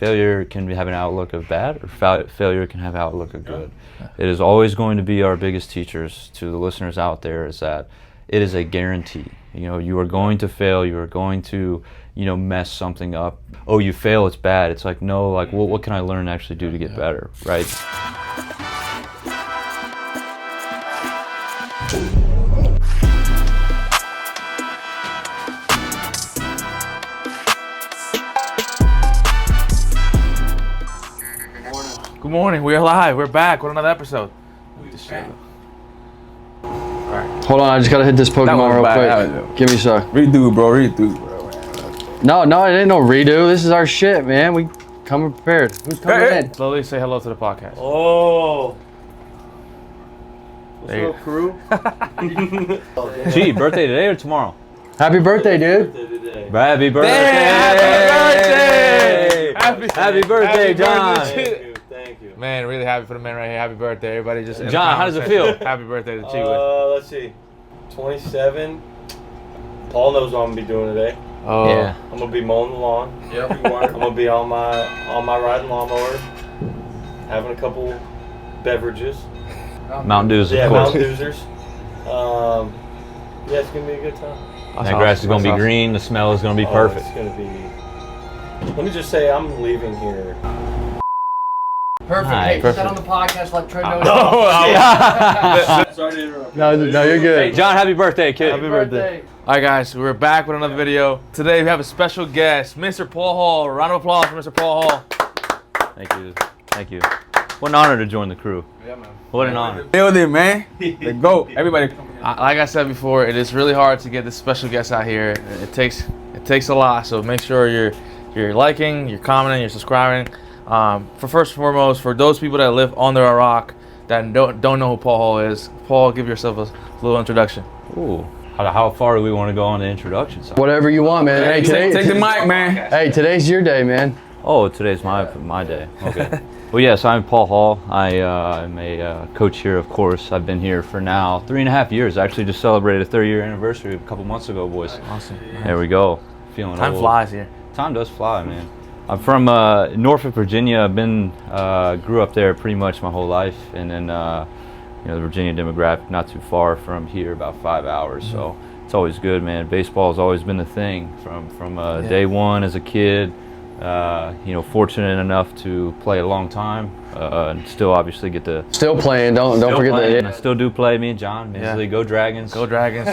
failure can have an outlook of bad, or failure can have an outlook of good. It is always going to be our biggest teachers to the listeners out there, is that it is a guarantee. You are going to fail. You are going to, mess something up. Oh, you fail, it's bad. It's like, no, like, what can I learn and actually do to get better, right? Good morning. We're live. We're back with another episode. Hold on, I just gotta hit this Pokemon real quick. Give me a sec. Redo, bro. No, it ain't no redo. This is our shit, man. We come prepared. Who's coming in? Slowly say hello to the podcast. Oh. What's up, crew? Gee, birthday today or tomorrow? Happy birthday, dude. Happy birthday! Happy birthday, John! Thank you. Man, really happy for the man right here. Happy birthday, everybody. Just John, how does it feel? Happy birthday to Chico. Let's see. 27. Paul knows what I'm gonna be doing today. Oh. Yeah. I'm gonna be mowing the lawn. Yep. I'm gonna be on my riding lawnmower, having a couple beverages. Mountain Dews, of Yeah, course. Mountain Dewsers. Yeah, it's gonna be a good time. That grass is going to be green. The smell is going to be perfect. It's gonna be. Let me just say, I'm leaving here. Perfect. Hi. Hey, put that on the podcast. Let Trey know. Sorry to interrupt. No, you're good. Hey, John, happy birthday, kid. Happy birthday. All right, guys, we're back with another video. Today we have a special guest, Mr. Paul Hall. Round of applause for Mr. Paul Hall. Thank you. Thank you. What an honor to join the crew. Yeah, man. What an honor. Building, man. The GOAT. Everybody. Like I said before, it is really hard to get this special guest out here. It takes a lot. So make sure you're liking, you're commenting, you're subscribing. For first and foremost, for those people that live under a rock that don't know who Paul Hall is, Paul, give yourself a little introduction. Ooh. How far do we want to go on the introduction side? Whatever you want, man. Hey, Take the mic, man. Hey, today's your day, man. Oh, today's my day. Okay. Well, yes, I'm Paul Hall. I'm a coach here, of course. I've been here for now 3.5 years. I actually just celebrated a 3rd-year anniversary a couple months ago, boys. Awesome. There we go. Feeling Time old. flies here. Time does fly, man. I'm from Norfolk, Virginia. I've been grew up there pretty much my whole life, and then the Virginia demographic not too far from here, about 5 hours. So it's always good, man. Baseball has always been the thing from day one as a kid. Fortunate enough to play a long time, and still obviously get to Still playing. Don't forget playing. that. I still do play. Me and John, basically, go Dragons. Go Dragons.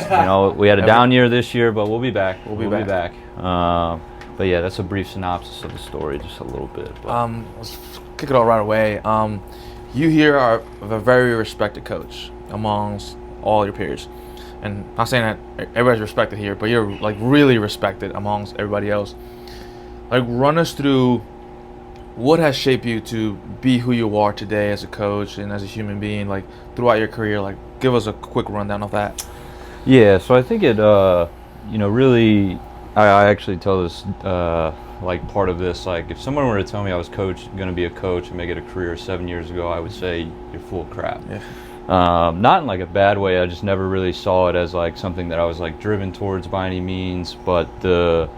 We had a down year this year, but we'll be back. We'll be back. But yeah, that's a brief synopsis of the story, just a little bit. But. Let's kick it off right away. You here are a very respected coach amongst all your peers, and I'm not saying that everybody's respected here, but you're like really respected amongst everybody else. Like, run us through what has shaped you to be who you are today as a coach and as a human being, like throughout your career. Like, give us a quick rundown of that. Yeah, so I think it, really, I actually tell this, like part of this, like if someone were to tell me I was going to be a coach and make it a career 7 years ago, I would say you're full of crap. Yeah. Not in like a bad way. I just never really saw it as like something that I was like driven towards by any means, but the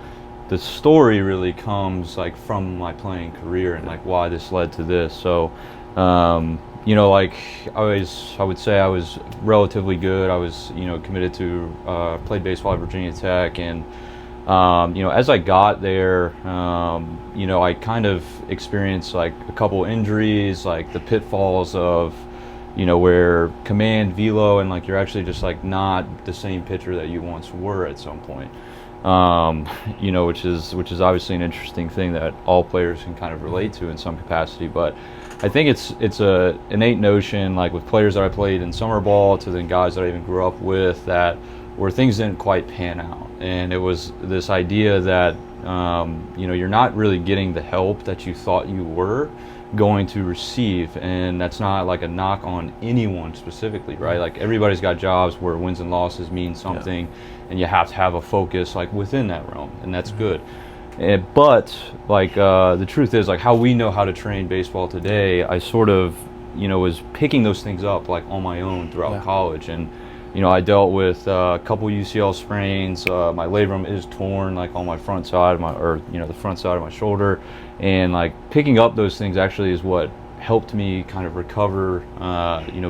story really comes like from my playing career and like why this led to this. So, like I would say I was relatively good. I was, committed to played baseball at Virginia Tech, and as I got there, I kind of experienced like a couple injuries, like the pitfalls of, where command, velo, and like you're actually just like not the same pitcher that you once were at some point. Which is obviously an interesting thing that all players can kind of relate to in some capacity. But I think it's a innate notion, like with players that I played in summer ball to then guys that I even grew up with, that where things didn't quite pan out, and it was this idea that you're not really getting the help that you thought you were going to receive, and that's not like a knock on anyone specifically, right? Like everybody's got jobs where wins and losses mean something, and you have to have a focus like within that realm, and that's good. But like the truth is, like how we know how to train baseball today, I sort of was picking those things up like on my own throughout college, and I dealt with a couple UCL sprains. My labrum is torn like on my front side of the front side of my shoulder. And like picking up those things actually is what helped me kind of recover,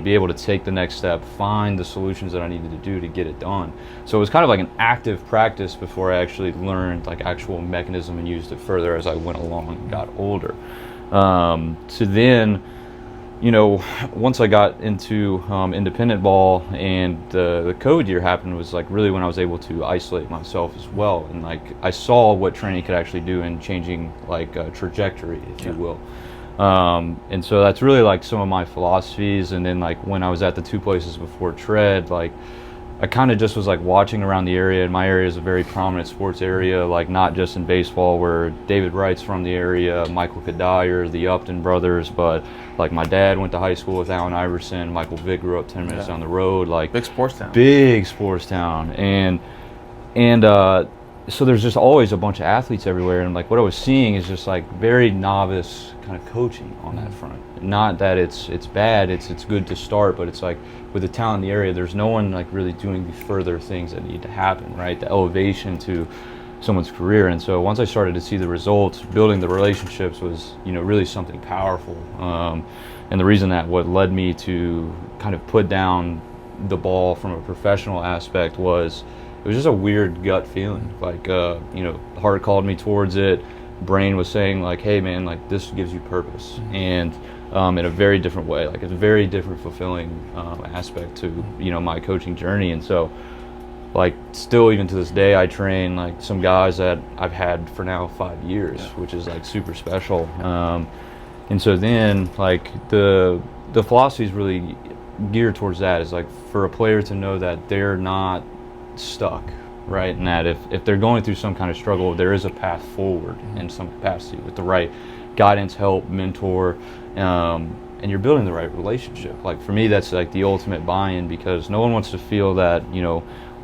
be able to take the next step, find the solutions that I needed to do to get it done. So it was kind of like an active practice before I actually learned like actual mechanism and used it further as I went along and got older. So then, once I got into independent ball and the COVID year happened was like really when I was able to isolate myself as well, and like I saw what training could actually do in changing like trajectory, if you will. And so that's really like some of my philosophies. And then like when I was at the two places before Tread, like I kind of just was like watching around the area, and my area is a very prominent sports area, like not just in baseball where David Wright's from the area, Michael Kadire, the Upton brothers, but like my dad went to high school with Allen Iverson, Michael Vick grew up 10 minutes down the road, like Big sports town. Big sports town. And so there's just always a bunch of athletes everywhere, and like what I was seeing is just like very novice kind of coaching on that front. Not that it's bad, it's good to start, but it's like with the talent in the area, there's no one like really doing the further things that need to happen, right? The elevation to someone's career. And so once I started to see the results, building the relationships was, really something powerful. And the reason that what led me to kind of put down the ball from a professional aspect was it was just a weird gut feeling. Like, heart called me towards it. Brain was saying like, hey man, like this gives you purpose. And in a very different way, like it's a very different fulfilling aspect to, my coaching journey. And so like still even to this day, I train like some guys that I've had for now 5 years, which is like super special. And so then like the philosophy is really geared towards that, is like for a player to know that they're not stuck, right? And that if they're going through some kind of struggle, there is a path forward in some capacity with the right guidance, help, mentor, and you're building the right relationship. Like for me, that's like the ultimate buy-in, because no one wants to feel that,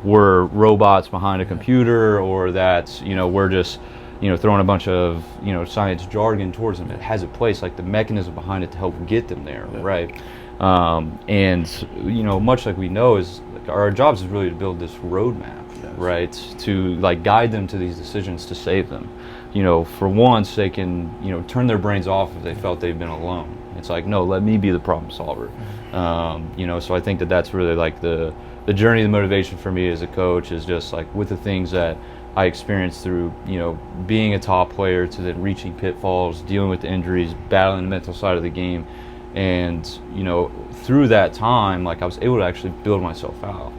we're robots behind a computer, or that, we're just, throwing a bunch of, science jargon towards them. It has a place, like the mechanism behind it to help get them there, right? And, much like we know is like our jobs is really to build this roadmap, right? To like guide them to these decisions to save them. For once they can, turn their brains off if they felt they've been alone. It's like, no, let me be the problem solver. So I think that that's really like the journey, the motivation for me as a coach is just like with the things that I experienced through, being a top player to then reaching pitfalls, dealing with the injuries, battling the mental side of the game. And, through that time, like I was able to actually build myself out,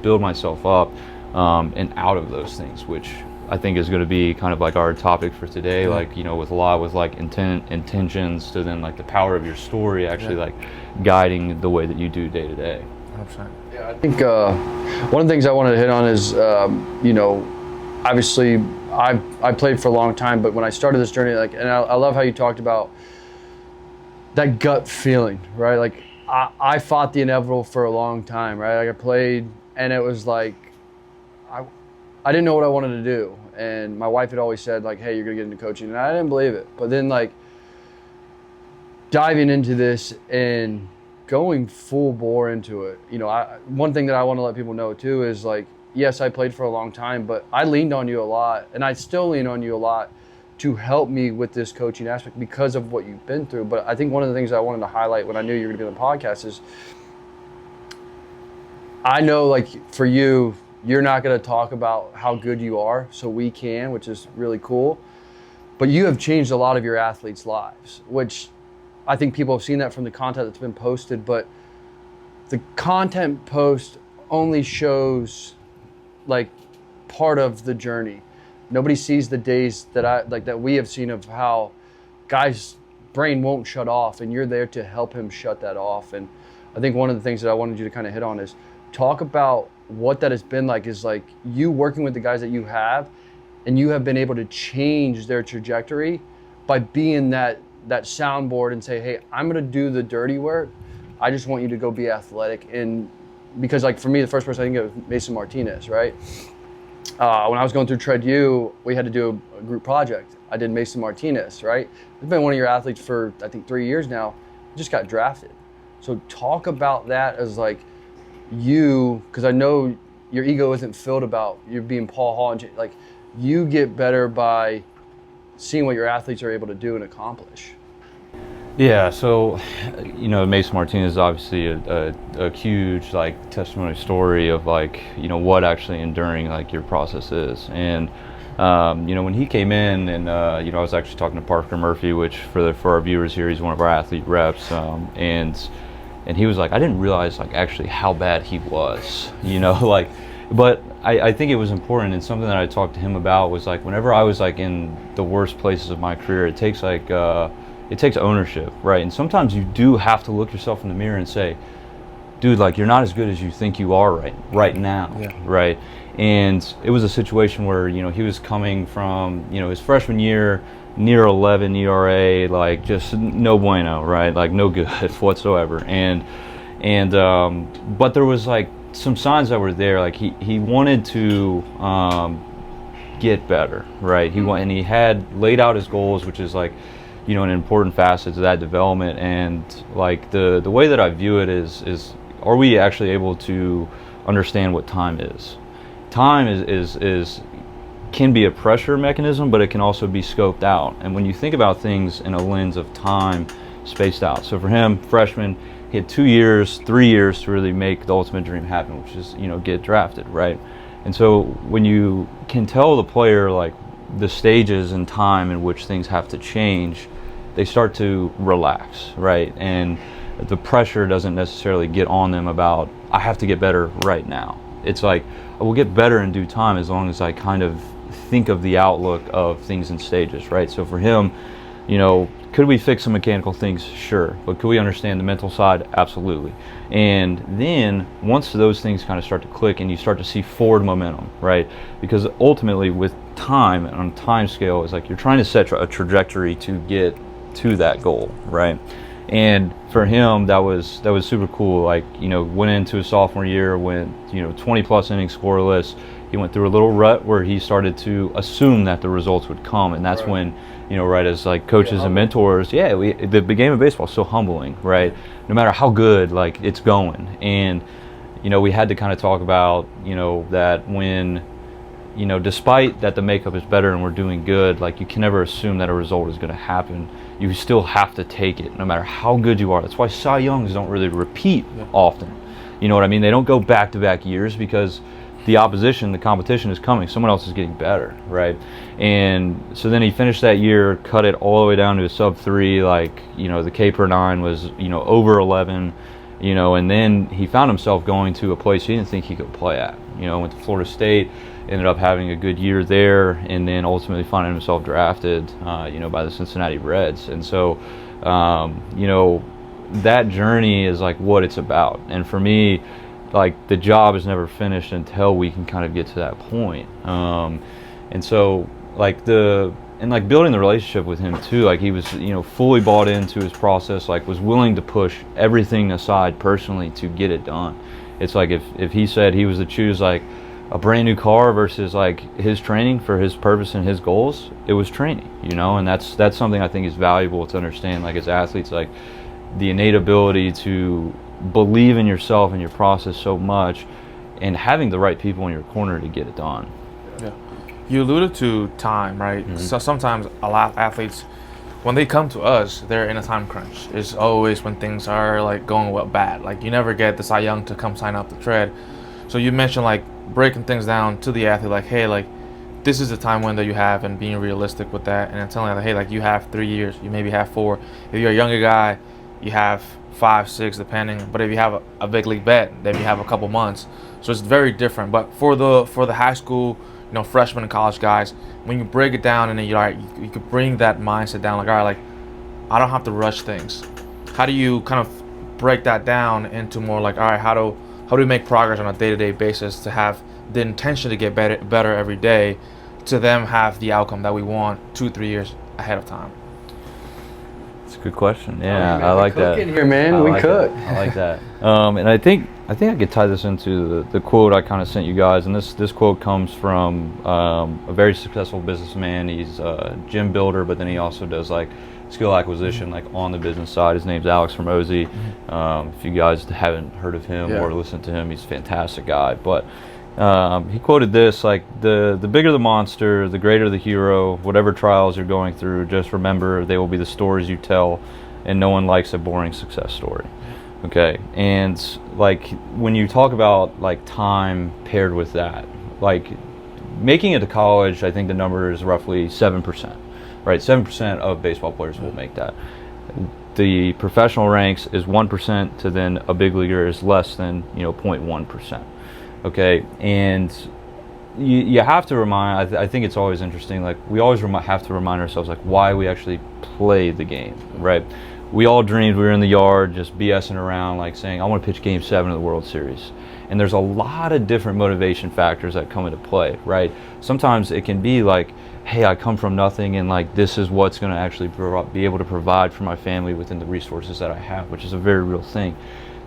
build myself up and out of those things, which I think is going to be kind of like our topic for today, like, with a lot with like intentions to then like the power of your story actually like guiding the way that you do day to day. 100%. Yeah, I think one of the things I wanted to hit on is, obviously I played for a long time, but when I started this journey, like, and I love how you talked about that gut feeling, right? Like I fought the inevitable for a long time, right? Like I played and it was like, I didn't know what I wanted to do. And my wife had always said like, hey, you're gonna get into coaching. And I didn't believe it. But then like diving into this and going full bore into it, one thing that I want to let people know too is like, yes, I played for a long time, but I leaned on you a lot, and I still lean on you a lot to help me with this coaching aspect because of what you've been through. But I think one of the things I wanted to highlight when I knew you were gonna be on the podcast is I know like for you, you're not gonna talk about how good you are, so we can, which is really cool. But you have changed a lot of your athletes' lives, which I think people have seen that from the content that's been posted, but the content post only shows like part of the journey. Nobody sees the days that we have seen of how guys' brain won't shut off, and you're there to help him shut that off. And I think one of the things that I wanted you to kind of hit on is talk about what that has been like, is like you working with the guys that you have, and you have been able to change their trajectory by being that soundboard and say, hey, I'm gonna do the dirty work. I just want you to go be athletic. And because like for me, the first person I think of was Mason Martinez, right? When I was going through Tread U, we had to do a group project. I did Mason Martinez, right? I've been one of your athletes for I think 3 years now. Just got drafted. So talk about that as like you, because I know your ego isn't filled about you being Paul Hall, and like you get better by seeing what your athletes are able to do and accomplish? Yeah, so, Mason Martinez is obviously a huge, like, testimony story of, like, what actually enduring, like, your process is. And, when he came in and, I was actually talking to Parker Murphy, which for our viewers here, he's one of our athlete reps, and he was like, I didn't realize, like, actually how bad he was, like, but I think it was important, and something that I talked to him about was, like, whenever I was, like, in the worst places of my career, it takes, like, it takes ownership, right? And sometimes you do have to look yourself in the mirror and say, dude, like, you're not as good as you think you are right now, right? And it was a situation where, he was coming from, his freshman year, near 11 ERA, like, just no bueno, right? Like, no good whatsoever. But there was, like, some signs that were there. Like, he wanted to get better, right? And he had laid out his goals, which is, like, an important facet to that development. And, like, the way that I view it is are we actually able to understand what time is? Time is can be a pressure mechanism, but it can also be scoped out. And when you think about things in a lens of time spaced out, so for him, freshman, he had 2 years, 3 years to really make the ultimate dream happen, which is, get drafted, right? And so when you can tell the player, like, the stages and time in which things have to change, they start to relax, right? And the pressure doesn't necessarily get on them about, I have to get better right now. It's like, I will get better in due time as long as I kind of think of the outlook of things in stages, right? So for him, could we fix some mechanical things? Sure. But could we understand the mental side? Absolutely. And then once those things kind of start to click and you start to see forward momentum, right? Because ultimately with time, on a time scale, is like you're trying to set a trajectory to get to that goal, right? And for him, that was super cool. Like, went into his sophomore year, went 20 plus innings scoreless. He went through a little rut where he started to assume that the results would come, and that's when, right, as like coaches and mentors, the game of baseball is so humbling, right? No matter how good, like, it's going, and we had to kind of talk about that when despite that the makeup is better and we're doing good, like, you can never assume that a result is going to happen. You still have to take it, no matter how good you are. That's why Cy Youngs don't really repeat often. You know what I mean? They don't go back-to-back years because the opposition, the competition is coming. Someone else is getting better, right? And so then he finished that year, cut it all the way down to a sub-3, like, the K per 9 was, over 11, and then he found himself going to a place he didn't think he could play at. Went to Florida State, ended up having a good year there, and then ultimately finding himself drafted, by the Cincinnati Reds. And so, that journey is like what it's about. And for me, like, the job is never finished until we can kind of get to that point. And so, like, building the relationship with him too, like, he was, fully bought into his process, like, was willing to push everything aside personally to get it done. It's like if he said he was to choose, like, a brand new car versus, like, his training for his purpose and his goals, it was training, and that's something I think is valuable to understand, like, as athletes, like, the innate ability to believe in yourself and your process so much, and having the right people in your corner to get it done. Yeah, you alluded to time, right? Mm-hmm. So sometimes a lot of athletes, when they come to us, they're in a time crunch. It's always when things are, like, going bad. Like, you never get the Cy Young to come sign up the tread. So you mentioned, like, breaking things down to the athlete, like, hey, like, this is the time window you have, and being realistic with that, and then telling them, hey, like, you have 3 years, you maybe have 4. If you're a younger guy, you have 5, 6, depending. But if you have a big league bet, then you have a couple months. So it's very different. But for the high school, freshman and college guys, when you break it down and then you could bring that mindset down, like, all right, like, I don't have to rush things. How do you kind of break that down into more like, all right, how do we make progress on a day-to-day basis to have the intention to get better every day, to them have the outcome that we want 2-3 years ahead of time? It's a good question. Yeah, I like that. In here, man, we cook. I like that. And I think I could tie this into the quote I kind of sent you guys. And this quote comes from a very successful businessman. He's a gym builder, but then he also does, like, skill acquisition, like, on the business side. His name's Alex Hormozi. If you guys haven't heard of him or listened to him, he's a fantastic guy. But He quoted this like the bigger the monster, the greater the hero. Whatever trials you're going through, just remember they will be the stories you tell, and no one likes a boring success story. Okay, and like when you talk about like time paired with that, like making it to college, I think the number is roughly 7%. Right, 7% of baseball players will make that. The professional ranks is 1%, to then a big leaguer is less than 0.1%. Okay, and you have to remind. I think it's always interesting. Like we always have to remind ourselves like why we actually play the game. Right, we all dreamed we were in the yard just BSing around, like saying I want to pitch Game 7 of the World Series. And there's a lot of different motivation factors that come into play. Right, sometimes it can be like, hey, I come from nothing, and like this is what's going to actually be able to provide for my family within the resources that I have, which is a very real thing.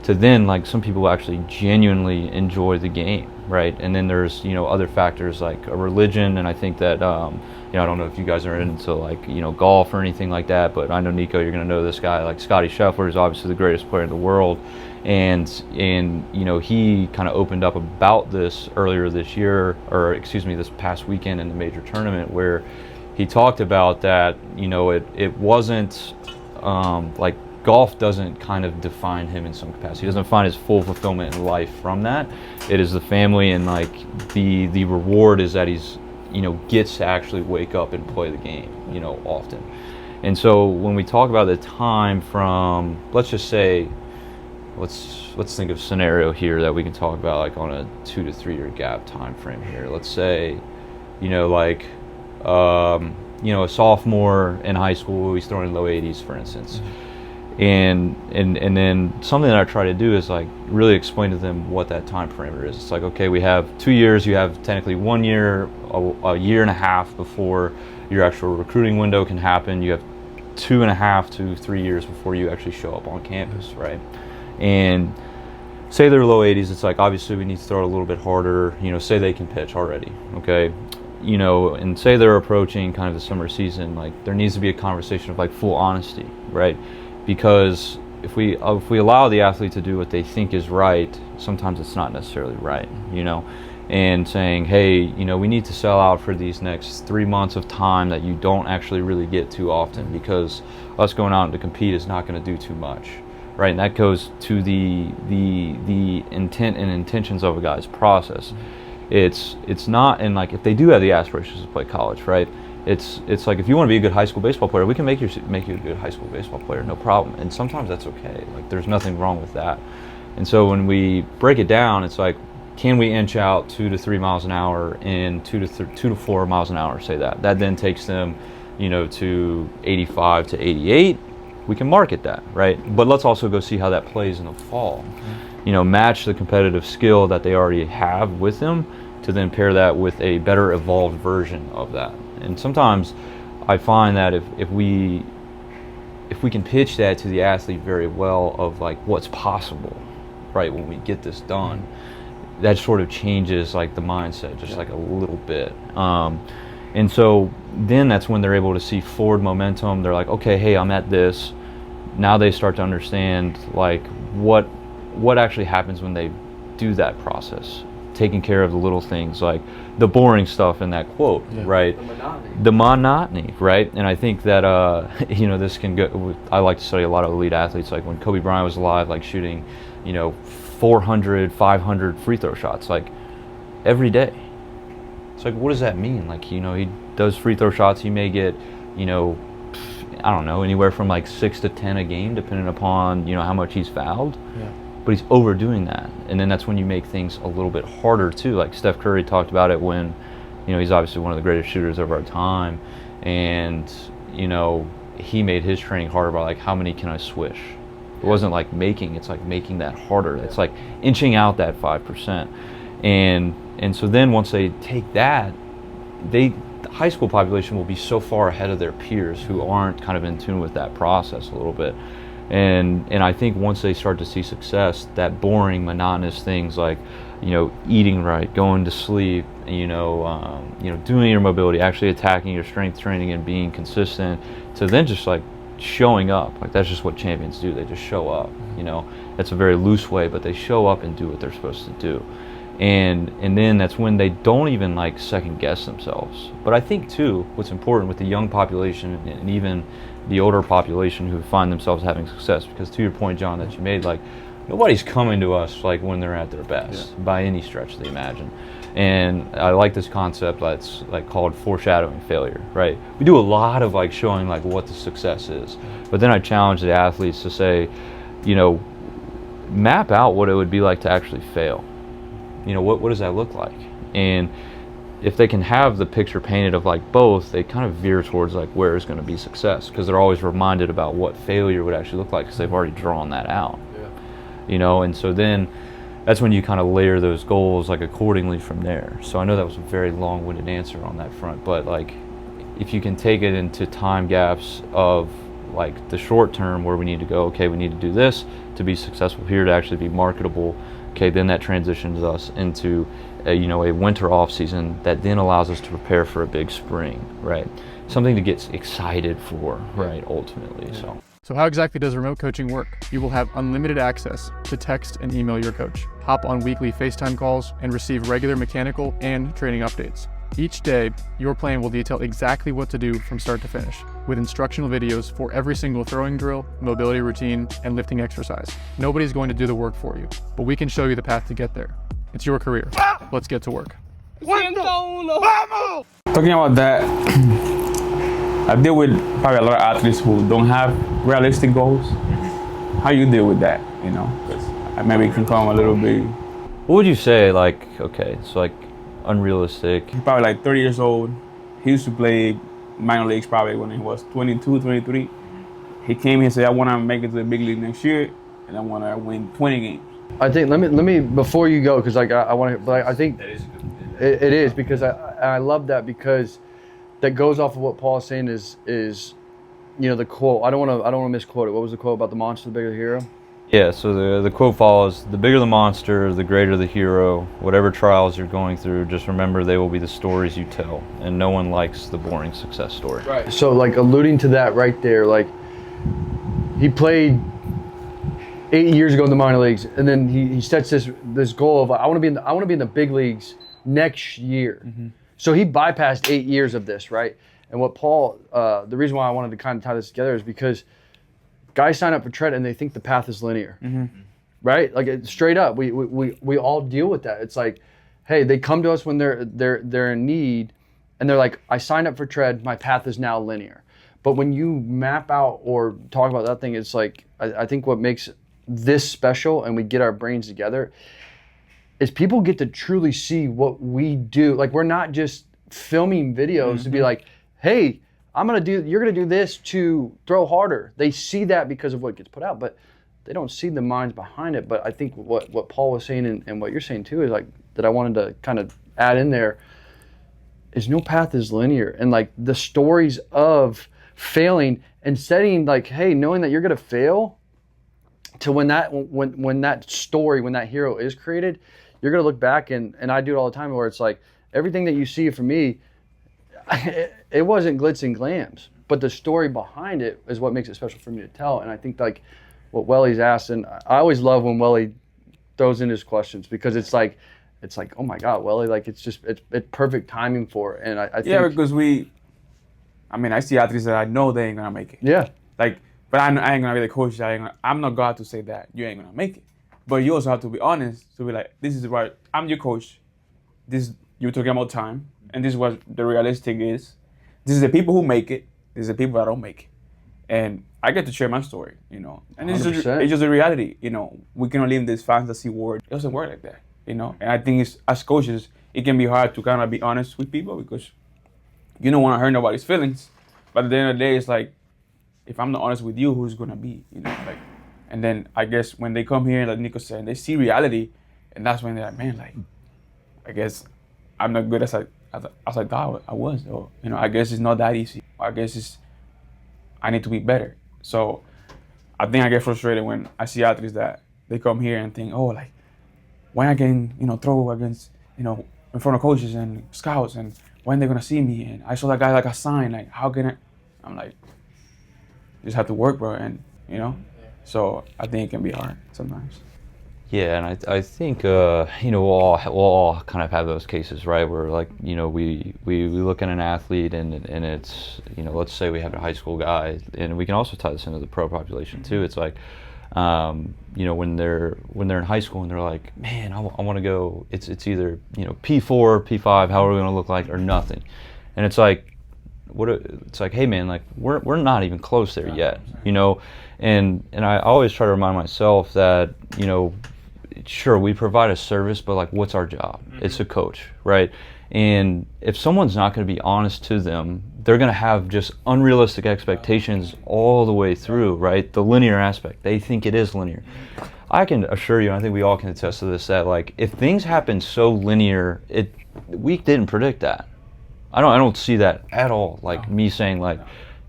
To then, like, some people actually genuinely enjoy the game, right? And then there's other factors like a religion, and I think that I don't know if you guys are into like golf or anything like that, but I know Nico, you're going to know this guy. Like Scotty Scheffler is obviously the greatest player in the world, and he kind of opened up about this earlier this year, or excuse me, this past weekend in the major tournament, where he talked about that it wasn't like golf doesn't kind of define him in some capacity. He doesn't find his full fulfillment in life from that. It is the family, and like the reward is that he's gets to actually wake up and play the game often. And so when we talk about the time from, let's just say, let's think of a scenario here that we can talk about like on a 2 to 3 year gap time frame here. Let's say a sophomore in high school, he's throwing low 80s, for instance. And then something that I try to do is like really explain to them what that time parameter is. It's like, okay, we have 2 years, you have technically 1 year, a year and a half before your actual recruiting window can happen. You have 2.5 to 3 years before you actually show up on campus, right? And say they're low 80s, it's like obviously we need to throw it a little bit harder, say they can pitch already, okay? And say they're approaching kind of the summer season, like there needs to be a conversation of like full honesty, right? Because if we allow the athlete to do what they think is right, sometimes it's not necessarily right, and saying, hey, we need to sell out for these next 3 months of time that you don't actually really get too often, because us going out to compete is not going to do too much, right? And that goes to the intent and intentions of a guy's process. It's not, and like if they do have the aspirations to play college, right? It's like if you want to be a good high school baseball player, we can make you a good high school baseball player, no problem. And sometimes that's okay. Like there's nothing wrong with that. And so when we break it down, it's like, can we inch out 2 to 3 miles an hour in 2 to 4 miles an hour? Say that then takes them, to 85 to 88. We can market that, right? But let's also go see how that plays in the fall. Match the competitive skill that they already have with them, to then pair that with a better evolved version of that. And sometimes I find that if we can pitch that to the athlete very well of like what's possible, right, when we get this done, that sort of changes like the mindset just like a little bit. And so then that's when they're able to see forward momentum. They're like, okay, hey, I'm at this. Now they start to understand like what actually happens when they do that process, taking care of the little things like the boring stuff in that quote, right? The monotony, right? And I think that this can go. I like to study a lot of elite athletes, like when Kobe Bryant was alive, like shooting 400 500 free throw shots like every day. It's like, what does that mean? Like he does free throw shots, he may get I don't know, anywhere from like 6 to 10 a game, depending upon how much he's fouled. But he's overdoing that, and then that's when you make things a little bit harder too. Like Steph Curry talked about it when, he's obviously one of the greatest shooters of our time, and he made his training harder by like, how many can I swish? It wasn't like it's like making that harder. It's like inching out that 5%, and so then once they take that, the high school population will be so far ahead of their peers who aren't kind of in tune with that process a little bit. And I think once they start to see success, that boring, monotonous things like, eating right, going to sleep, doing your mobility, actually attacking your strength training and being consistent, to then just like showing up. Like that's just what champions do. They just show up. That's a very loose way, but they show up and do what they're supposed to do. and then that's when they don't even like second guess themselves. But I think too, what's important with the young population and even the older population who find themselves having success, because to your point, John, that you made, like nobody's coming to us like when they're at their best by any stretch of the imagine. And I like this concept that's like called foreshadowing failure, right? We do a lot of like showing like what the success is, but then I challenge the athletes to say, you know, map out what it would be like to actually fail. You know, what does that look like? And if they can have the picture painted of like both, they kind of veer towards like where is going to be success, because they're always reminded about what failure would actually look like because they've already drawn that out. You know, and so then that's when you kind of layer those goals like accordingly from there. So I know that was a very long-winded answer on that front, but like if you can take it into time gaps of like the short term where we need to go, okay, we need to do this to be successful here, to actually be marketable, okay, then that transitions us into a winter off season that then allows us to prepare for a big spring, right? Something to get excited for, right, ultimately. So how exactly does remote coaching work? You will have unlimited access to text and email your coach, hop on weekly FaceTime calls, and receive regular mechanical and training updates. Each day, your plan will detail exactly what to do from start to finish, with instructional videos for every single throwing drill, mobility routine, and lifting exercise. Nobody's going to do the work for you, but we can show you the path to get there. It's your career. Let's get to work. Talking about that, I deal with probably a lot of athletes who don't have realistic goals. How you deal with that, you know? 'Cause maybe it can come a little bit. What would you say, like, okay, so like unrealistic? He's probably like 30 years old. He used to play minor leagues probably when he was 22, 23. He came here and said, I want to make it to the big league next year, and I want to win 20 games. I think let me before you go, because like I want to, but I think it is, because I love that, because that goes off of what Paul's saying is you know, the quote. I don't want to misquote it. What was the quote about the monster, the bigger the hero? Yeah, so the quote follows: the bigger the monster, the greater the hero. Whatever trials you're going through, just remember they will be the stories you tell, and no one likes the boring success story. Right. So like alluding to that right there, like he played 8 years ago in the minor leagues, and then he sets this goal of I want to be in the big leagues next year. Mm-hmm. So he bypassed 8 years of this, right? And what Paul, the reason why I wanted to kind of tie this together is because guys sign up for tread and they think the path is linear, right? Like straight up, we all deal with that. It's like, hey, they come to us when they're in need, and they're like, I signed up for tread, my path is now linear. But when you map out or talk about that thing, it's like I think what makes this special, and we get our brains together, is people get to truly see what we do. Like we're not just filming videos to be like, hey, you're gonna do this to throw harder. They see that because of what gets put out, but they don't see the minds behind it. But I think what Paul was saying and what you're saying too is like that I wanted to kind of add in there is no path is linear, and like the stories of failing and setting like, hey, knowing that you're gonna fail, to when that story, when that hero is created, you're gonna look back and I do it all the time where it's like everything that you see from me, it wasn't glitz and glams, but the story behind it is what makes it special for me to tell. And I think like what Welly's asked, and I always love when Welly throws in his questions, because it's like, oh my God, Welly, like it's perfect timing for it. And I think, yeah, because I see athletes that I know they ain't gonna make it. Yeah. Like, but I ain't gonna be the coach. I'm not God to say that you ain't gonna make it. But you also have to be honest to be like, this is right. I'm your coach. You're talking about time, and this is what the realistic is. This is the people who make it. This is the people that don't make it. And I get to share my story, you know. And it's just a reality, you know. We cannot live in this fantasy world. It doesn't work like that, you know. And I think as coaches, it can be hard to kind of be honest with people, because you don't want to hurt nobody's feelings. But at the end of the day, it's like, if I'm not honest with you, who's gonna be, you know, like. And then I guess when they come here, like Nico said, they see reality, and that's when they're like, man, like, I guess I'm not good as I thought I was, or you know, I guess it's not that easy. I guess I need to be better. So I think I get frustrated when I see athletes that they come here and think, oh, like, when I can, you know, throw against, you know, in front of coaches and scouts, and when they're gonna see me, and I saw that guy like a sign, like, how can I? I'm like, you just have to work, bro, and you know. So I think it can be hard sometimes. Yeah, and I think we'll all kind of have those cases, right? Where like we look at an athlete and it's let's say we have a high school guy, and we can also tie this into the pro population too. It's like when they're in high school and they're like, man, I want to go. It's either P4, P5, how are we going to look like, or nothing, and it's like. It's like, hey man, like we're not even close there yet, and I always try to remind myself that sure, we provide a service, but like what's our job? It's a coach, right? And if someone's not going to be honest to them, they're going to have just unrealistic expectations all the way through, right? The linear aspect, they think it is linear. I can assure you, and I think we all can attest to this, that like if things happen so linear, we didn't predict that. I don't see that at all. Like me saying like,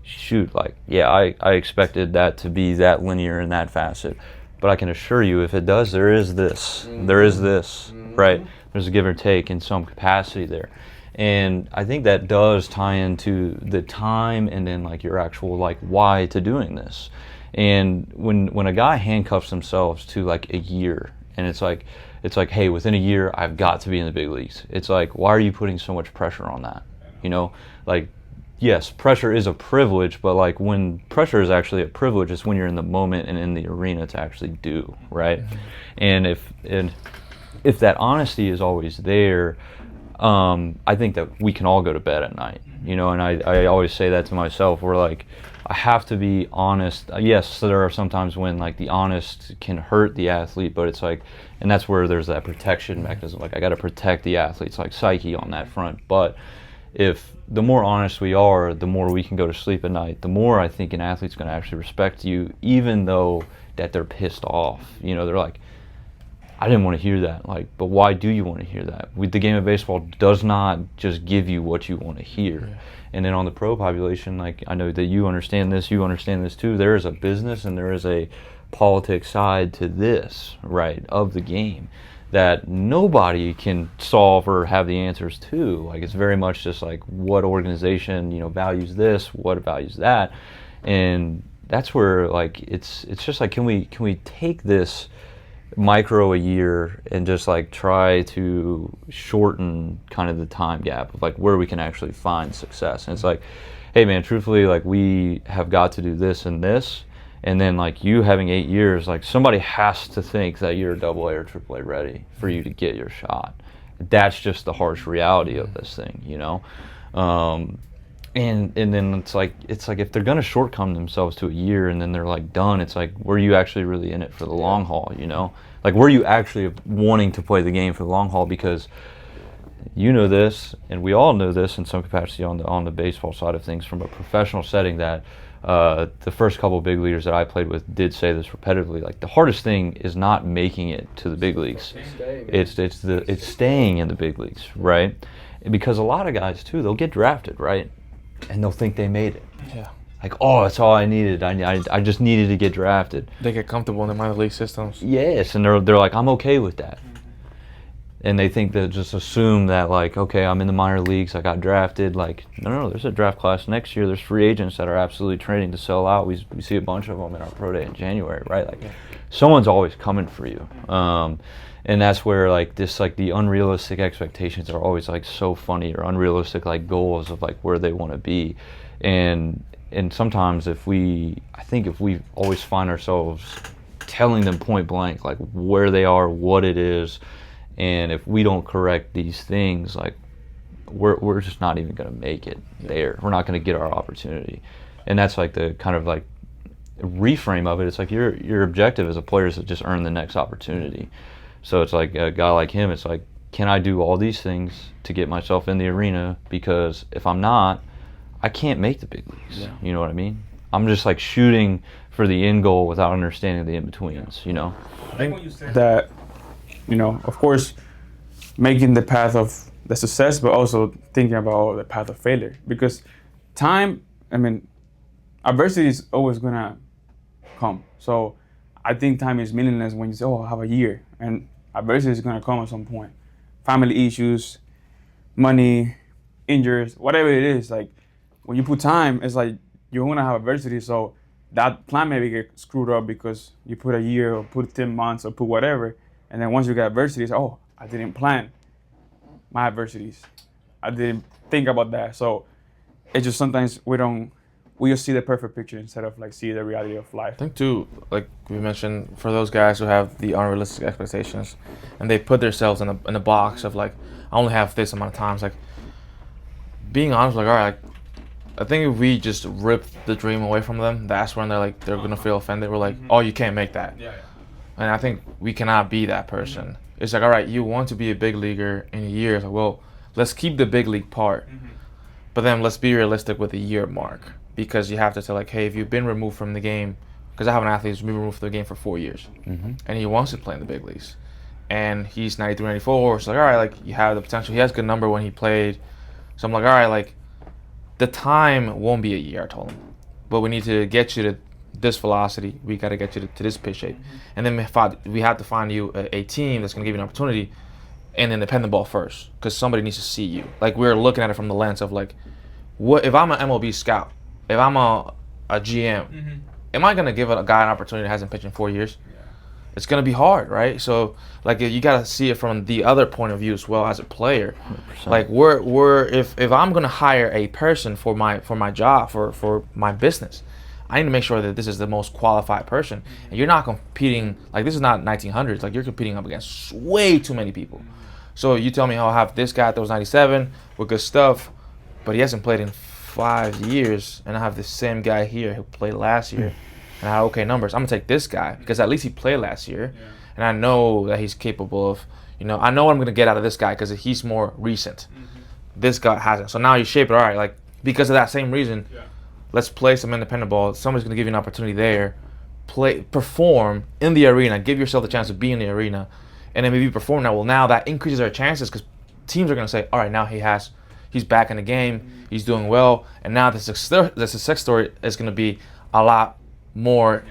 shoot, like, yeah, I expected that to be that linear in that facet. But I can assure you, if it does, there is this, right? There's a give or take in some capacity there. And I think that does tie into the time and then like your actual like why to doing this. And when a guy handcuffs themselves to like a year, and it's like, hey, within a year, I've got to be in the big leagues. It's like, why are you putting so much pressure on that? Like, yes, pressure is a privilege, but like when pressure is actually a privilege, it's when you're in the moment and in the arena to actually do, right? And if that honesty is always there, I think that we can all go to bed at night, and I always say that to myself. We're like, I have to be honest. Yes, there are sometimes when like the honest can hurt the athlete, but it's like, and that's where there's that protection mechanism. Like I got to protect the athlete's like psyche on that front. But if the more honest we are, the more we can go to sleep at night, the more I think an athlete's going to actually respect you, even though that they're pissed off. They're like, I didn't want to hear that. Like, but why do you want to hear that? The game of baseball does not just give you what you want to hear. Yeah. And then on the pro population, like I know that you understand this too. There is a business and there is a politics side to this, right, of the game that nobody can solve or have the answers to. Like it's very much just like what organization, values this, what values that. And that's where like it's just like can we take this micro a year and just like try to shorten kind of the time gap of like where we can actually find success. And it's like, hey man, truthfully, like we have got to do this and this, and then like you having 8 years, like somebody has to think that you're AA or AAA ready for you to get your shot. That's just the harsh reality of this thing, and then it's like if they're gonna shortcome themselves to a year and then they're like done, it's like, were you actually really in it for the long haul? Like were you actually wanting to play the game for the long haul? Because this, and we all know this in some capacity on the baseball side of things from a professional setting, that the first couple of big leaguers that I played with did say this repetitively. Like the hardest thing is not making it to the big leagues. It's staying in the big leagues, right? Because a lot of guys too, they'll get drafted, right? And they'll think they made it. Yeah. Like, oh, that's all I needed. I just needed to get drafted. They get comfortable in the minor league systems. Yes, and they're like, I'm okay with that. And they think they just assume that like, okay, I'm in the minor leagues, I got drafted. Like, no, there's a draft class next year. There's free agents that are absolutely training to sell out. We see a bunch of them in our pro day in January, right? Like, someone's always coming for you. And that's where like this, like the unrealistic expectations are always like so funny, or unrealistic like goals of like where they want to be. And sometimes if we always find ourselves telling them point blank like where they are, what it is, and if we don't correct these things, like we're just not even going to make it there. We're not going to get our opportunity. And that's like the kind of like reframe of it. It's like your objective as a player is to just earn the next opportunity. So it's like a guy like him, it's like, can I do all these things to get myself in the arena? Because if I'm not, I can't make the big leagues. Yeah. You know what I mean? I'm just like shooting for the end goal without understanding the in-betweens, I think that, of course, making the path of the success, but also thinking about the path of failure. Because adversity is always going to come. So I think time is meaningless when you say, oh, I have a year. And adversity is going to come at some point. Family issues, money, injuries, whatever it is. Like, when you put time, it's like you're going to have adversity. So that plan maybe get screwed up because you put a year or put 10 months or put whatever. And then once you get adversities, oh, I didn't plan my adversities. I didn't think about that. So it's just sometimes we just see the perfect picture instead of like see the reality of life. I think too, like we mentioned, for those guys who have the unrealistic expectations, and they put themselves in a box of like, I only have this amount of time. It's like being honest, like all right, like, I think if we just rip the dream away from them, that's when they're gonna feel offended. We're like, oh, you can't make that. Yeah. And I think we cannot be that person. It's like, all right, you want to be a big leaguer in a year. It's like, well, let's keep the big league part, but then let's be realistic with the year mark, because you have to tell like, hey, if you've been removed from the game, because I have an athlete who's been removed from the game for 4 years, and he wants to play in the big leagues, and he's 93, 94. So like, all right, like you have the potential. He has a good number when he played. So I'm like, all right, like the time won't be a year. I told him, but we need to get you to this velocity. We got to get you to this pitch shape, and then we have to find you a team that's going to give you an opportunity in independent ball first, because somebody needs to see you. Like we're looking at it from the lens of like, what if I'm an MLB scout? If I'm a GM, am I going to give a guy an opportunity that hasn't pitched in 4 years? Yeah. It's going to be hard, right? So like you got to see it from the other point of view as well as a player. 100%. Like if I'm going to hire a person for my job, for my business, I need to make sure that this is the most qualified person. And you're not competing, like this is not 1900s, like you're competing up against way too many people. So you tell me, oh, I have this guy that was 97 with good stuff, but he hasn't played in 5 years, and I have the same guy here who played last year and I had okay numbers. I'm gonna take this guy because at least he played last year, and I know that he's capable of, I know what I'm gonna get out of this guy because he's more recent. This guy hasn't. So now you shape it, all right, like because of that same reason, let's play some independent ball. Somebody's gonna give you an opportunity there. Perform in the arena, give yourself the chance to be in the arena, and then maybe perform that. Well, now that increases our chances because teams are gonna say, all right, now he's back in the game, he's doing well, and now the success story is going to be a lot more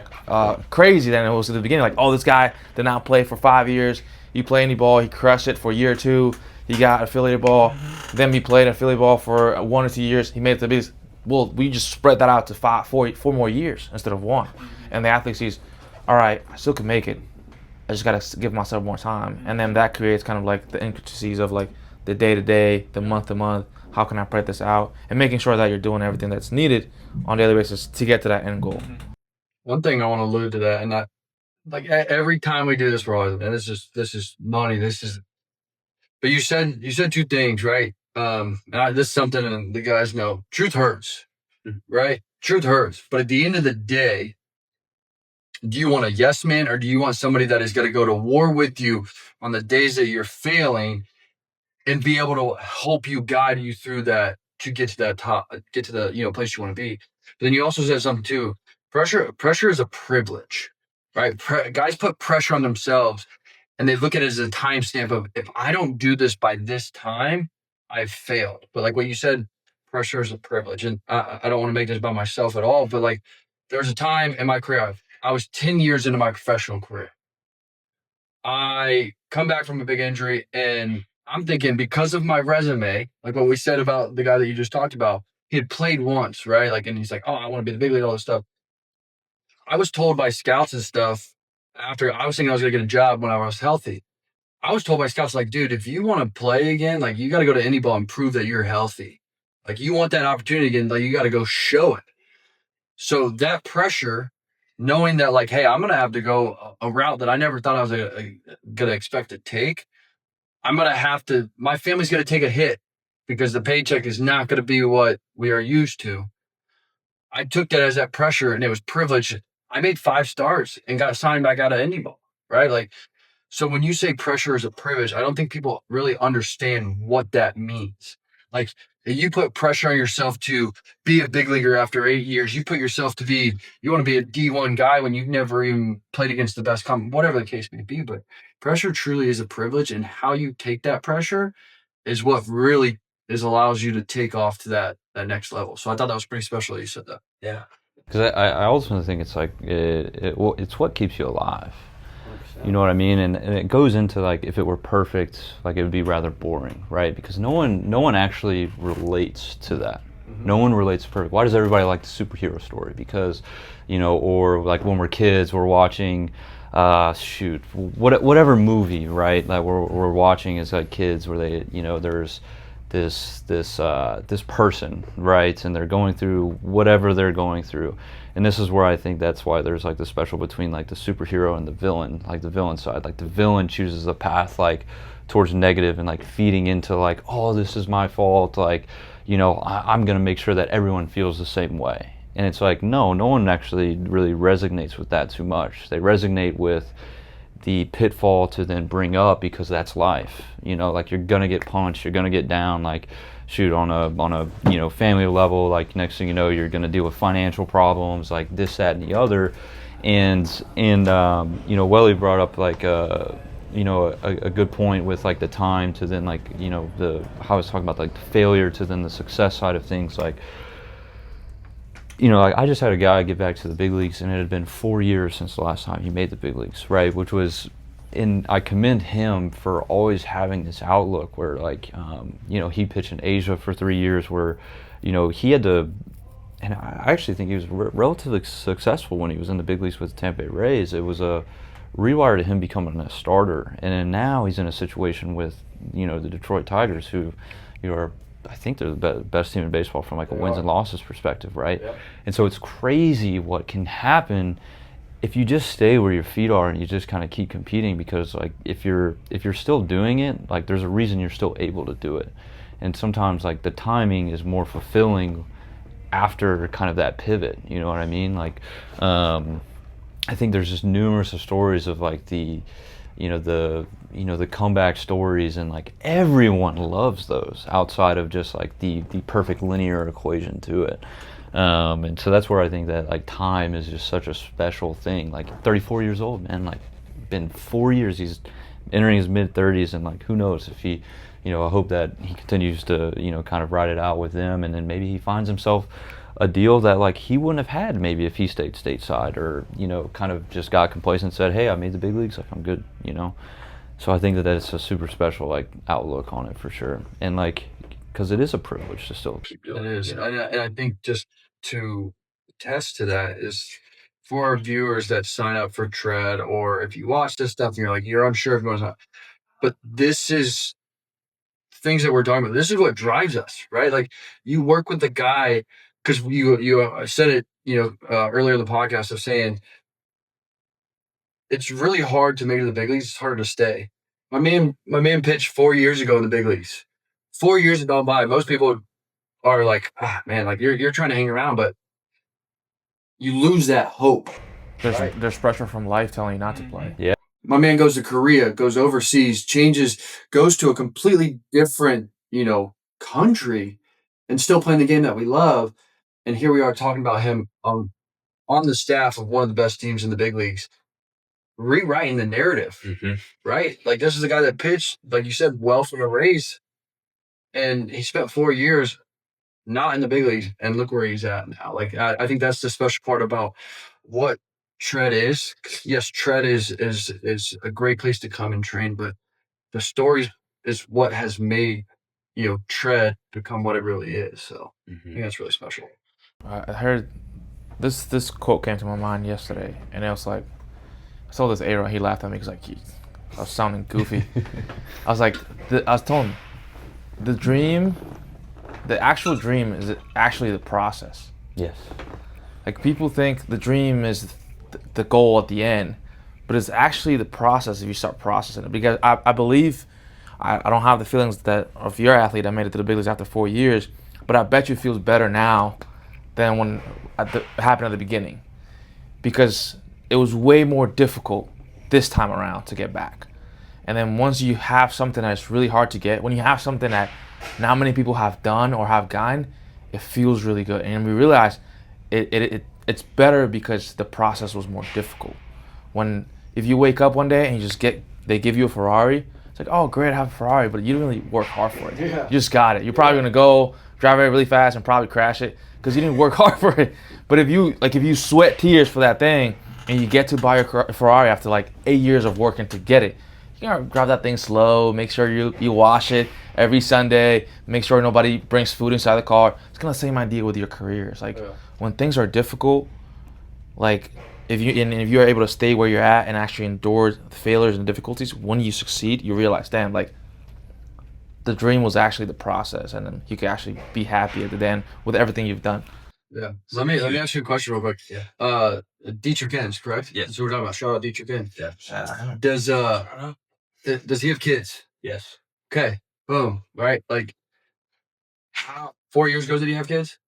crazy than it was at the beginning. Like, oh, this guy did not play for 5 years, he played any ball, he crushed it for a year or two, he got affiliate ball, then he played affiliate ball for 1 or 2 years, he made it to the biggest. Well, we just spread that out to four more years instead of 1. And the athlete sees, all right, I still can make it, I just got to give myself more time. And then that creates kind of like the intricacies of like the day-to-day, the month-to-month, how can I spread this out, and making sure that you're doing everything that's needed on a daily basis to get to that end goal. One thing I want to allude to that, and I, like every time we do this, we're always, and this is money. But you said 2 things, right? And this is something, and the guys know, truth hurts, right? Truth hurts. But at the end of the day, do you want a yes man, or do you want somebody that is going to go to war with you on the days that you're failing and be able to help you, guide you through that to get to that top, get to the place you want to be? But then you also said something too. Pressure is a privilege, right? Guys put pressure on themselves, and they look at it as a timestamp of, if I don't do this by this time, I've failed. But like what you said, pressure is a privilege, and I don't want to make this about myself at all. But like, there's a time in my career, I was 10 years into my professional career. I come back from a big injury, and I'm thinking, because of my resume, like what we said about the guy that you just talked about, he had played once, right? Like, and he's like, oh, I want to be the big league, all this stuff. I was told by scouts and stuff, after I was thinking I was going to get a job when I was healthy. I was told by scouts, like, dude, if you want to play again, like, you got to go to indie ball and prove that you're healthy. Like, you want that opportunity again, like, you got to go show it. So that pressure, knowing that, like, hey, I'm going to have to go a route that I never thought I was going to expect to take. I'm going to have to, my family's going to take a hit because the paycheck is not going to be what we are used to. I took that as that pressure, and it was privilege. I made 5 stars and got signed back out of indie ball, right? Like, so when you say pressure is a privilege, I don't think people really understand what that means. Like, if you put pressure on yourself to be a big leaguer after 8 years, you put yourself to be, you want to be a D1 guy when you've never even played against the best whatever the case may be. But pressure truly is a privilege, and how you take that pressure is what really allows you to take off to that next level. So I thought that was pretty special that you said that. Yeah. Because I also think it's like it's what keeps you alive. 100%. You know what I mean? And it goes into, like, if it were perfect, like, it would be rather boring, right? Because no one actually relates to that. No one relates to perfect. Why does everybody like the superhero story? Because, or like when we're kids, we're watching, whatever movie, right? Like we're watching as like kids, where they, there's this person, right? And they're going through whatever they're going through. And this is where I think that's why there's like the special between like the superhero and the villain, like the villain side. Like the villain chooses a path like towards negative and like feeding into like, oh, this is my fault. Like, I'm going to make sure that everyone feels the same way. And it's like, no one actually really resonates with that too much. They resonate with the pitfall to then bring up, because that's life. Like you're going to get punched, you're going to get down, like shoot on a family level, like next thing you know, you're going to deal with financial problems, like this, that, and the other. And Welly brought up like a good point with like the time to then like, how I was talking about like the failure to then the success side of things. Like, like I just had a guy get back to the big leagues, and it had been 4 years since the last time he made the big leagues, right? Which was, and I commend him for always having this outlook where like, he pitched in Asia for 3 years where, he had to, and I actually think he was relatively successful when he was in the big leagues with the Tampa Bay Rays. It was a rewire to him becoming a starter, and then now he's in a situation with the Detroit Tigers, who are, I think they're the best team in baseball from like a wins and losses perspective, right? Yep. And so it's crazy what can happen if you just stay where your feet are and you just kind of keep competing, because like if you're still doing it, like there's a reason you're still able to do it. And sometimes like the timing is more fulfilling after kind of that pivot, you know what I mean? Like I think there's just numerous of stories of like the comeback stories, and like everyone loves those outside of just like the perfect linear equation to it. And so that's where I think that like time is just such a special thing. Like 34 years old, man, like been 4 years, he's entering his mid 30s, and like who knows if he, I hope that he continues to, kind of ride it out with them, and then maybe he finds himself a deal that like he wouldn't have had maybe if he stayed stateside, or kind of just got complacent and said, hey, I made the big leagues, like I'm good, So I think that that's a super special like outlook on it for sure, and like because it is a privilege to still keep doing it. It is, and I think just to attest to that is for our viewers that sign up for Tread, or if you watch this stuff and you're like you're unsure if it goes on, but this is things that we're talking about. This is what drives us, right? Like you work with the guy, because you said it, earlier in the podcast of saying it's really hard to make it to the big leagues. It's harder to stay. My man pitched 4 years ago in the big leagues. 4 years have gone by. Most people are like, man, like you're trying to hang around, but you lose that hope. There's pressure from life telling you not to play. Yeah. My man goes to Korea, goes overseas, goes to a completely different, country, and still playing the game that we love. And here we are talking about him on the staff of one of the best teams in the big leagues, rewriting the narrative, right? Like this is a guy that pitched, like you said, well for the Rays, and he spent 4 years not in the big leagues, and look where he's at now. Like I think that's the special part about what Tread is. Yes, Tread is a great place to come and train, but the stories is what has made Tread become what it really is. So I think that's really special. I heard this quote came to my mind yesterday, and it was like, I saw this A-Rod, he laughed at me because like I was sounding goofy. I was like, I was telling him, the actual dream is actually the process. Yes. Like people think the dream is the goal at the end, but it's actually the process if you start processing it. Because I believe, I don't have the feelings that of your athlete that made it to the big leagues after 4 years, but I bet you it feels better now than when it happened at the beginning, because it was way more difficult this time around to get back. And then once you have something that's really hard to get, when you have something that not many people have done or have gotten, it feels really good. And we realize it's better because the process was more difficult. If you wake up one day and they give you a Ferrari, it's like, oh great, I have a Ferrari, but you didn't really work hard for it. Yeah. You just got it. You're probably gonna go drive it really fast and probably crash it because you didn't work hard for it. But if you sweat tears for that thing and you get to buy your Ferrari after like 8 years of working to get it, you know, grab that thing slow. Make sure you wash it every Sunday. Make sure nobody brings food inside the car. It's kind of the same idea with your career. It's like when things are difficult, like if you're able to stay where you're at and actually endure the failures and difficulties, when you succeed, you realize, damn, like the dream was actually the process, and then you can actually be happy at the end with everything you've done. Yeah. So let me ask you a question real quick. Yeah. Dietrich Gens, correct? Yeah. That's what we're talking about. Shout out Dietrich Gens. Yeah. Does he have kids? Yes. Okay. Boom. Right. Like, how 4 years ago did he have kids?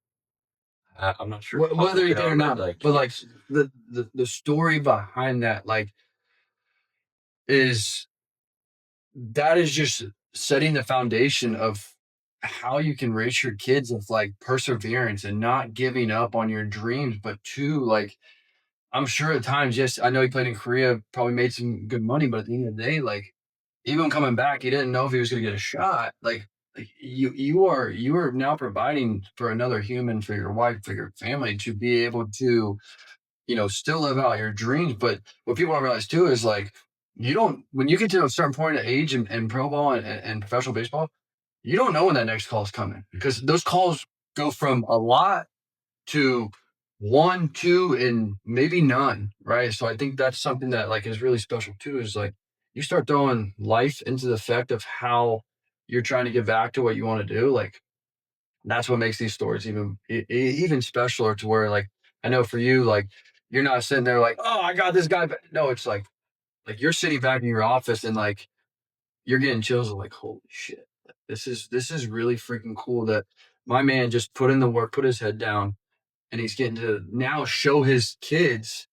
I'm not sure. Whether he did or not, but like the story behind that, like, is that is just setting the foundation of how you can raise your kids with like perseverance and not giving up on your dreams, but two, like, I'm sure at times, yes, I know he played in Korea, probably made some good money, but at the end of the day, like, even coming back, he didn't know if he was going to get a shot. Like you are now providing for another human, for your wife, for your family, to be able to, still live out your dreams. But what people don't realize too is, like, you don't, when you get to a certain point of age in pro ball and professional baseball, you don't know when that next call is coming, because those calls go from a lot to 1, 2, and maybe none, right? So I think that's something that, like, is really special too, is like you start throwing life into the fact of how you're trying to get back to what you want to do. Like, that's what makes these stories even specialer, to where, like, I know for you, like, you're not sitting there like, oh, I got this guy. No, it's like you're sitting back in your office and like you're getting chills of like, holy shit, this is really freaking cool that my man just put in the work, put his head down, and he's getting to now show his kids,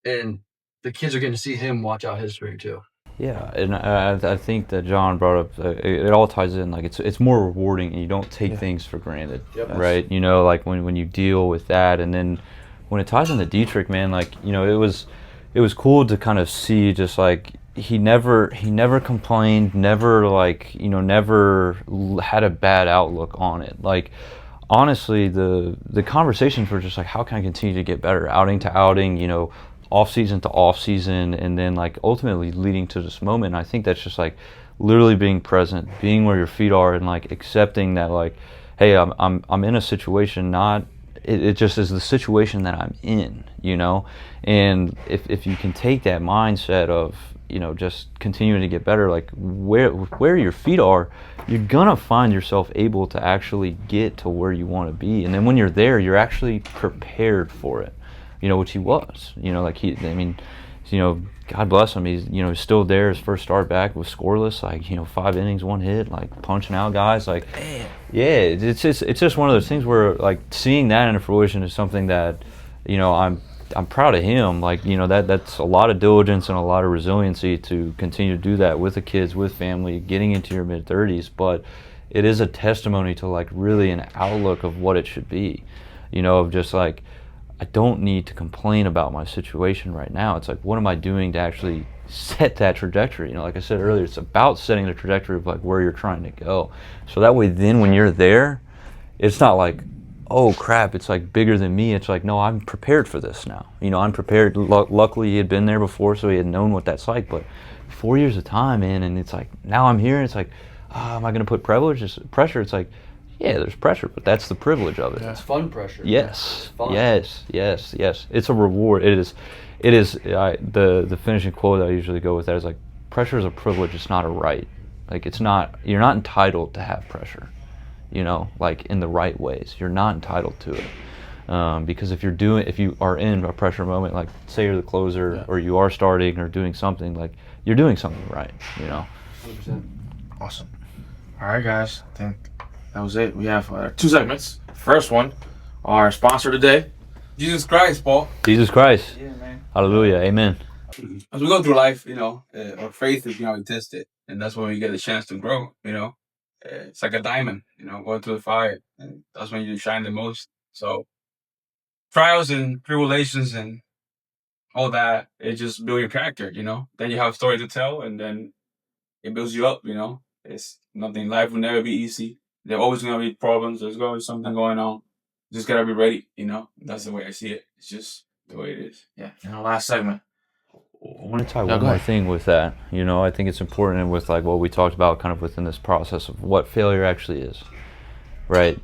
and the kids are getting to see him watch out history too. Yeah, and I think that John brought up, it all ties in. Like, it's more rewarding, and you don't take things for granted, right? Like when you deal with that, and then when it ties into Dietrich, man, like, it was cool to kind of see, just like he never complained, never, like, never had a bad outlook on it. Like, honestly, the conversations were just like, how can I continue to get better, outing to outing, off season to off season, and then like ultimately leading to this moment. And I think that's just like literally being present, being where your feet are, and like accepting that, like, hey, I'm in a situation, not it just is the situation that I'm in, and if you can take that mindset of, just continuing to get better, like where your feet are, you're gonna find yourself able to actually get to where you want to be. And then when you're there, you're actually prepared for it, which he was, like God bless him, he's still there. His first start back was scoreless, like, 5 innings, 1 hit, like punching out guys, like, yeah, it's just one of those things where, like, seeing that in fruition is something that, I'm proud of him. Like, that's a lot of diligence and a lot of resiliency to continue to do that with the kids, with family, getting into your mid-30s. But it is a testimony to, like, really an outlook of what it should be, of just like, I don't need to complain about my situation right now. It's like, what am I doing to actually set that trajectory? Like I said earlier, it's about setting the trajectory of like where you're trying to go. So that way, then when you're there, it's not like, oh crap, it's like bigger than me. It's like, no, I'm prepared for this now. I'm prepared. Luckily, he had been there before, so he had known what that's like. But 4 years of time, man, and it's like, now I'm here, and it's like, am I going to put pressure? It's like, yeah, there's pressure, but that's the privilege of it. It's fun pressure. Yes, Fun. yes. It's a reward. It is. The finishing quote I usually go with that is like, pressure is a privilege. It's not a right. Like, it's not. You're not entitled to have pressure. Like in the right ways, you're not entitled to it. Because if you are in a pressure moment, like say you're the closer or you are starting or doing something, like you're doing something right. 100%. Awesome. All right, guys. I think that was it. We have 2 segments. First one, our sponsor today. Jesus Christ, Paul. Jesus Christ. Yeah, man. Hallelujah. Amen. As we go through life, our faith is being tested, and that's when we get a chance to grow. It's like a diamond, going through the fire, and that's when you shine the most. So trials and tribulations and all that, it just builds your character, Then you have a story to tell, and then it builds you up, It's nothing. Life will never be easy. There's always going to be problems. There's always something going on. Just got to be ready, That's the way I see it. It's just the way it is. Yeah. In our last segment, want to tie Yeah, one go more ahead. thing with that. You know, I think it's important with like what we talked about kind of within this process of what failure actually is, right?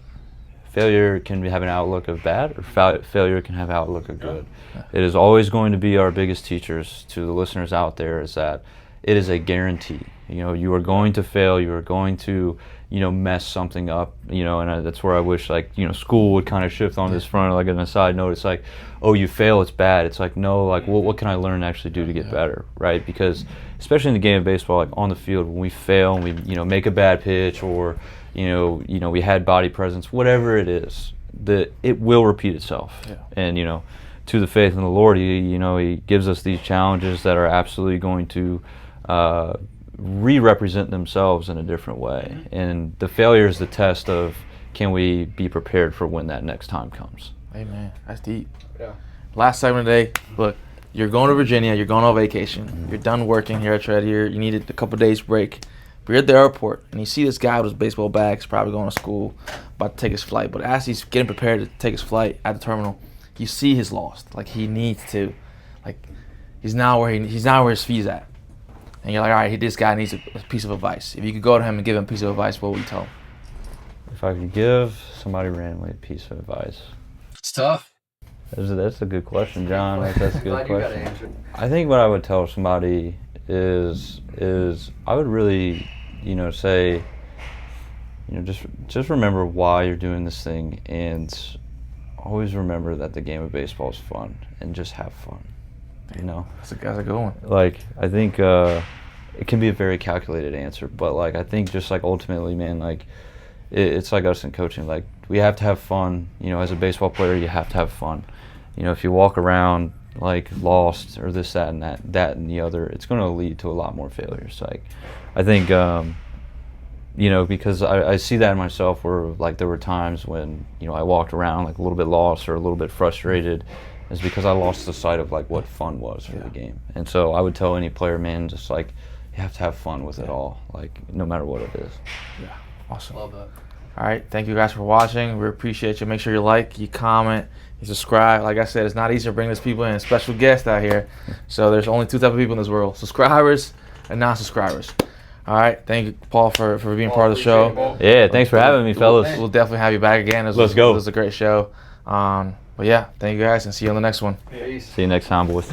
Failure can have an outlook of bad, or failure can have an outlook of good. It is always going to be our biggest teachers to the listeners out there is that it is a guarantee. You know, you are going to fail. You are going to, you know, mess something up. You know, and that's where I wish, like, you know, school would kind of shift on this front. Like, on a side note, it's like, oh, you fail, it's bad. It's like, no, like, what can I learn to actually do to get better, right? Because especially in the game of baseball, like on the field, when we fail and we, you know, make a bad pitch, or you know, we had body presence, whatever it is, it will repeat itself. Yeah. And, you know, to the faith in the Lord, He gives us these challenges that are absolutely going to re-represent themselves in a different way. And the failure is the test of, can we be prepared for when that next time comes? Amen. That's deep. Yeah. Last segment of the day. Look, you're going to Virginia. You're going on vacation. You're done working here at Tread. You needed a couple days break. But you're at the airport, and you see this guy with his baseball bags, probably going to school, about to take his flight. But as he's getting prepared to take his flight at the terminal, you see he's lost. Like, he needs to. Like, he's not where his feet's at. And you're like, all right, this guy needs a piece of advice. If you could go to him and give him a piece of advice, what would you tell him? If I could give somebody randomly a piece of advice. It's tough. That's a good question, John. That's a good Glad you got question. answered. I think what I would tell somebody is I would really, you know, say, you know, just remember why you're doing this thing, and always remember that the game of baseball is fun, and just have fun. You know, That's a good one. like, I think it can be a very calculated answer, but like, I think just like ultimately, man, like it's like us in coaching. Like, we have to have fun. You know, as a baseball player, you have to have fun. You know, if you walk around like lost or this, that, and that and the other, it's going to lead to a lot more failures. Like, I think, you know, because I see that in myself, where like there were times when, you know, I walked around like a little bit lost or a little bit frustrated, is because I lost the sight of like what fun was for the game. And so I would tell any player, man, just like, you have to have fun with it all, like no matter what it is. Yeah. Awesome. Love that. All right. Thank you guys for watching. We appreciate you. Make sure you like, you comment, you subscribe. Like I said, it's not easy to bring these people in, special guests out here. So there's only two types of people in this world: subscribers and non-subscribers. All right. Thank you, Paul, for being part of the show. Yeah, thanks for having me, fellas. We'll definitely have you back again. Let's go. It was a great show. But yeah, thank you guys, and see you on the next one. Peace. See you next time, boys.